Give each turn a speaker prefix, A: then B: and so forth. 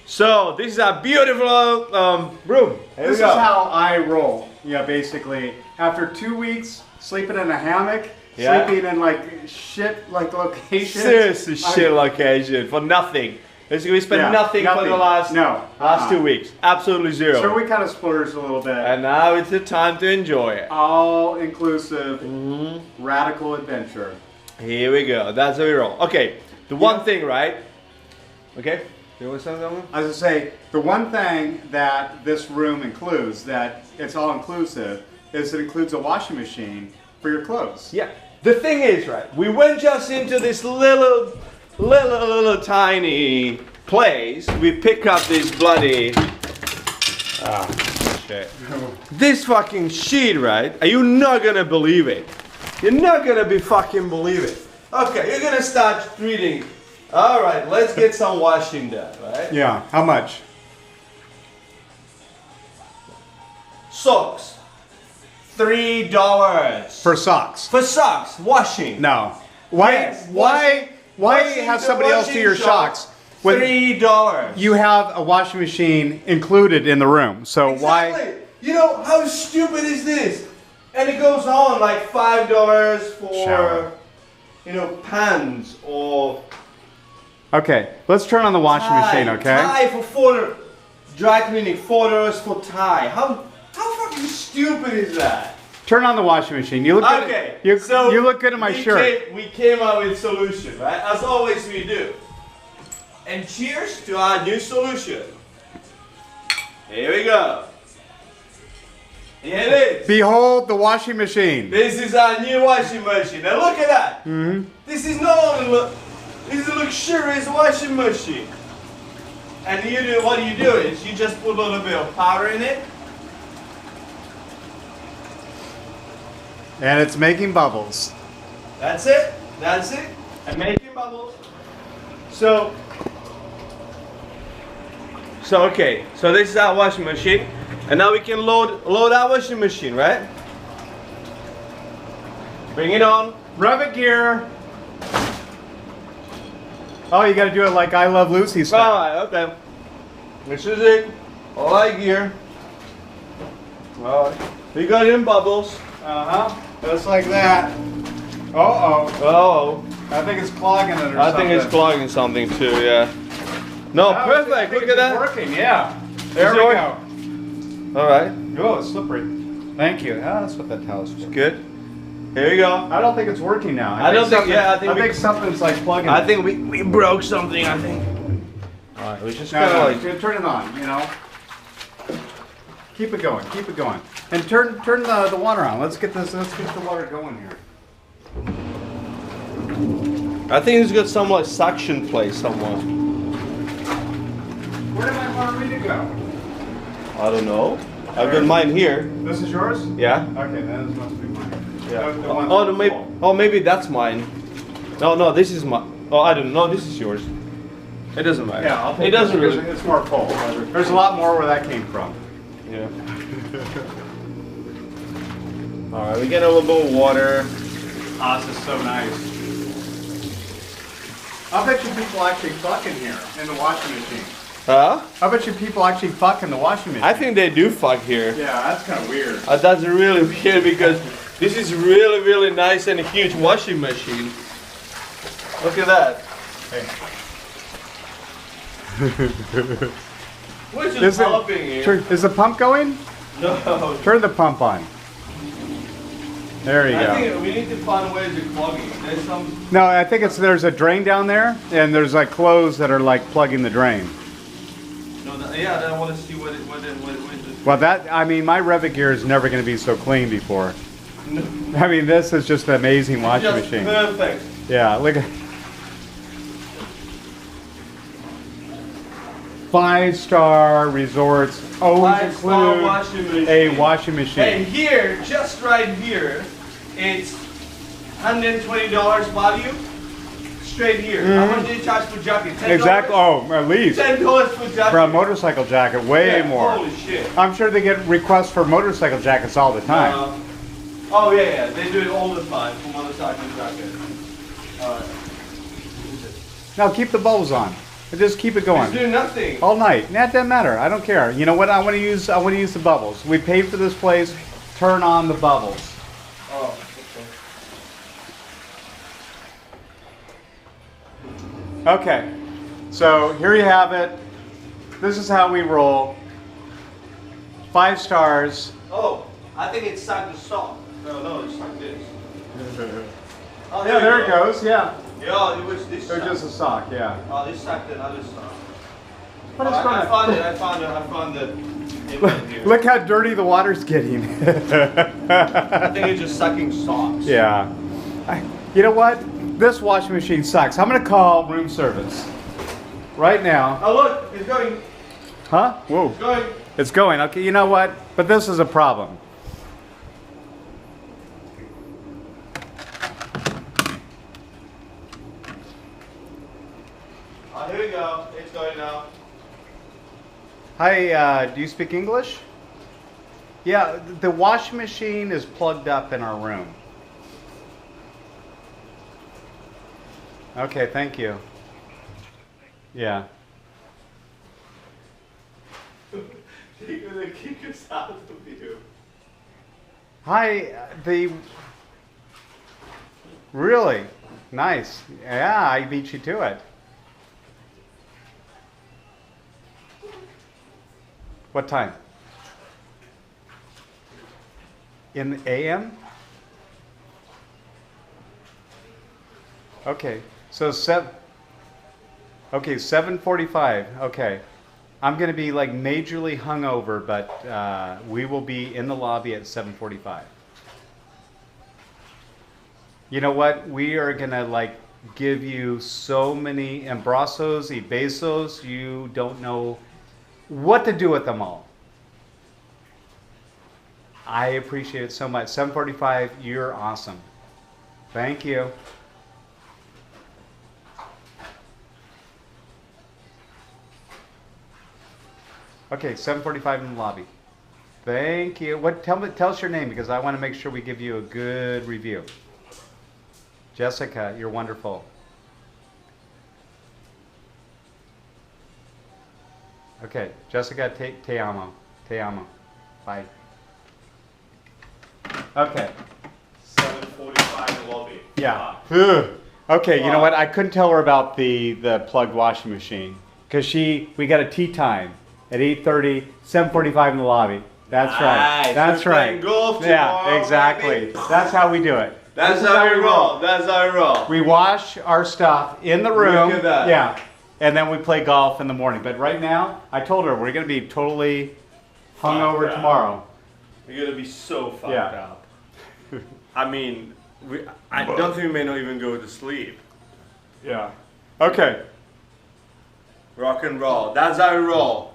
A: So this is a beautiful room. Here
B: This
A: we go.
B: is how I roll. Yeah, basically, after 2 weeks sleeping in a hammock,
A: Yeah.
B: sleeping in like shit like locations.
A: Seriously, shit location for nothing. Basically, we spent
B: Yeah,
A: nothing for the
B: nothing.
A: last 2 weeks. Absolutely zero.
B: So we kind of splurged a little bit.
A: And now it's the time to enjoy it.
B: All inclusive,
A: Mm-hmm.
B: radical adventure.
A: Here we go. That's how we roll. Okay, the one thing, right? Okay, you want to say something?
B: As I say, the one thing that this room includes, that it's all inclusive, is it includes a washing machine for your clothes.
A: Yeah. The thing is, right? We went just into this little tiny place. We pick up this bloody. Ah, shit. This fucking sheet, right? Are you not gonna believe it? You're not gonna be fucking believe it. Okay, you're gonna start reading. All right, let's get some washing done, right?
B: Yeah. How much?
A: Socks, $3
B: For socks?
A: for socks washing.
B: No. Why?
A: Yes,
B: Why have somebody else do your socks when
A: $3.
B: you have a washing machine included in the room? So why?
A: Exactly. You know how stupid is this? And it goes on like $5 for
B: Shower.
A: pants or
B: Okay, let's turn on the washing machine. Okay.
A: tie for $4. Dry cleaning $4 for tie. How fucking stupid is that?
B: Turn on the washing machine. You look
A: Okay,
B: good.
A: so
B: You look good in my shirt.
A: We came up with a solution, right? As always we do. And cheers to our new solution. Here we go. Here it is.
B: Behold the washing machine.
A: This is our new washing machine. Now look at that.
B: Mm-hmm.
A: This is not only this is a luxurious washing machine. And what you do is you just put a little bit of powder in it.
B: And it's making bubbles.
A: That's it. That's it. And making bubbles. So okay. So this is our washing machine. And now we can load our washing machine, right? Bring it on.
B: Rub it gear. Oh, you got to do it like I Love Lucy style.
A: Alright, okay. This is it. All right gear. Alright. We got in bubbles.
B: Just like that. Uh-oh.
A: Oh.
B: I think it's clogging it or
A: I
B: something.
A: think it's clogging something too, yeah. No,
B: I
A: perfect.
B: think
A: Look at that.
B: It's working, yeah. There
A: Is
B: we
A: it
B: go.
A: Alright.
B: Oh, it's slippery. Thank you. Ah, that's what that towel's for.
A: Good. Here we go.
B: I don't think it's working now.
A: I don't think- yeah, I think
B: I
A: we-
B: think something's like plugging.
A: I think we broke something, I think. Alright, we just
B: No,
A: gotta
B: no,
A: like.
B: turn it on. You know. Keep it going. Keep it going. And turn the water on. Let's get the water going here.
A: I think it's got some like suction place somewhere.
B: Where did my margarita go?
A: I don't know. I've got mine here.
B: This is yours?
A: Yeah.
B: Okay, then this must be mine.
A: Yeah.
B: The one
A: Oh, no,
B: that's
A: maybe.
B: full.
A: Oh, maybe that's mine. No, this is mine. Oh, I don't know. This is yours. It doesn't matter.
B: Yeah, I'll take
A: It doesn't
B: this
A: really.
B: because it's more full. There's a lot more where that came from.
A: Yeah. All right, we get a little bit of water.
B: Ah, this is so nice. I bet you people actually fuck in here in the washing machine.
A: Huh?
B: I bet you people actually fuck in the washing machine.
A: I think they do fuck here.
B: Yeah, that's kind of weird.
A: That's really weird because this is really nice and huge washing machine. Look at that. We're
B: Is
A: just
B: it-
A: pumping here.
B: Is the pump going?
A: No.
B: Turn the pump on. There you
A: I
B: go.
A: think we need to find ways to clog it. There's some.
B: No, I think there's a drain down there, and there's like clothes that are like plugging the drain.
A: No, yeah, I want to see what it.
B: Well, I mean, my Revit gear is never going to be so clean before. I mean, this is just an amazing washing
A: Just
B: machine.
A: perfect.
B: Yeah, look at 5-star resorts always
A: 5-star
B: include
A: washing machine.
B: a washing machine.
A: And here, just right here, it's $120 value. Straight here. How much do you charge for jacket? $10?
B: Exactly. Oh, at least
A: $10 for jacket.
B: for a motorcycle jacket, way
A: Yeah,
B: more.
A: Holy shit.
B: I'm sure they get requests for motorcycle jackets all the time.
A: Oh yeah, they do it all the time for motorcycle jacket. Alright.
B: Now keep the bubbles on. Just keep it going.
A: It's doing nothing.
B: All night. That doesn't matter. I don't care. You know what? I want to use the bubbles. We paid for this place. Turn on the bubbles.
A: Oh, okay.
B: Okay. So here you have it. This is how we roll. 5 stars.
A: Oh, I think it's time to stop. No, it's like this. Oh,
B: Yeah, there it goes. Yeah.
A: Yeah, it was this
B: They're
A: side.
B: just a sock. Yeah.
A: Oh, this side, the other side.
B: But it's
A: I
B: gonna.
A: found it.
B: Look how dirty the water's getting.
A: I think it's just sucking socks.
B: Yeah. You know what? This washing machine sucks. I'm gonna call room service right now.
A: Oh look, it's going.
B: Huh? Whoa.
A: It's going.
B: It's going. Okay. You know what? But this is a problem.
A: Oh, here we go. It's going now.
B: Hi. Do you speak English? Yeah. The washing machine is plugged up in our room. Okay. Thank you. Yeah.
A: They're gonna kick us out of you.
B: Hi, really nice. Yeah, I beat you to it. What time? In the AM? Okay, so 7:45. Okay. I'm going to be like majorly hungover, but we will be in the lobby at 7:45. You know what? We are going to like give you so many abrazos y besos, you don't know what to do with them all. I appreciate it so much. 7:45, you're awesome. Thank you. Okay, 7:45 in the lobby. Thank you. Tell us your name because I want to make sure we give you a good review. Jessica, you're wonderful. Okay, Jessica, te amo. Te amo. Bye. Okay.
A: 7:45 in the lobby.
B: Yeah. Okay, you know what? I couldn't tell her about the plugged washing machine because we got a tea time at 8:30, 7:45 in the lobby. That's right.
A: Nice.
B: That's
A: We're
B: right.
A: playing golf
B: Yeah,
A: tomorrow,
B: exactly.
A: baby.
B: That's how we do it.
A: That's
B: This is
A: how we roll. That's how we roll.
B: We wash our stuff in the room.
A: Look at that.
B: Yeah. And then we play golf in the morning. But right now, I told her we're going to be totally hungover
A: Fucked up.
B: tomorrow.
A: You're gonna be so fucked
B: Yeah.
A: up. I mean, I don't think we may not even go to sleep.
B: Yeah. Okay.
A: Rock and roll. That's how we roll.